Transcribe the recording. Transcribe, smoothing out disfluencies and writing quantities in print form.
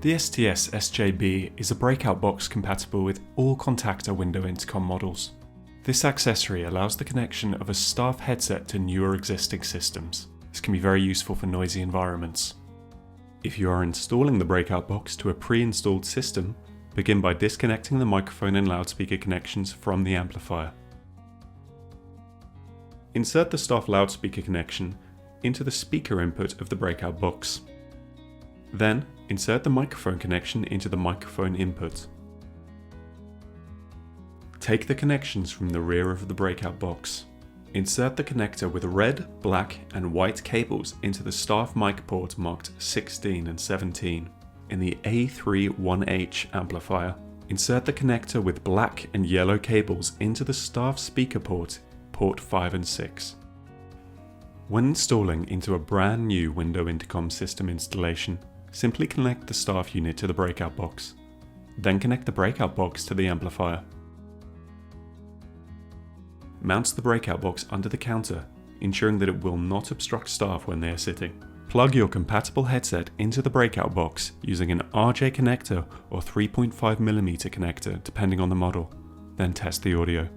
The STS-SJB is a breakout box compatible with all Contacta window intercom models. This accessory allows the connection of a staff headset to newer existing systems. This can be very useful for noisy environments. If you are installing the breakout box to a pre-installed system, begin by disconnecting the microphone and loudspeaker connections from the amplifier. Insert the staff loudspeaker connection into the speaker input of the breakout box. Then, insert the microphone connection into the microphone input. Take the connections from the rear of the breakout box. Insert the connector with red, black and white cables into the staff mic port marked 16 and 17 in the A31H amplifier. Insert the connector with black and yellow cables into the staff speaker port 5 and 6. When installing into a brand new window intercom system installation, simply connect the staff unit to the breakout box. Then connect the breakout box to the amplifier. Mount the breakout box under the counter, ensuring that it will not obstruct staff when they are sitting. Plug your compatible headset into the breakout box using an RJ connector or 3.5mm connector depending on the model. Then test the audio.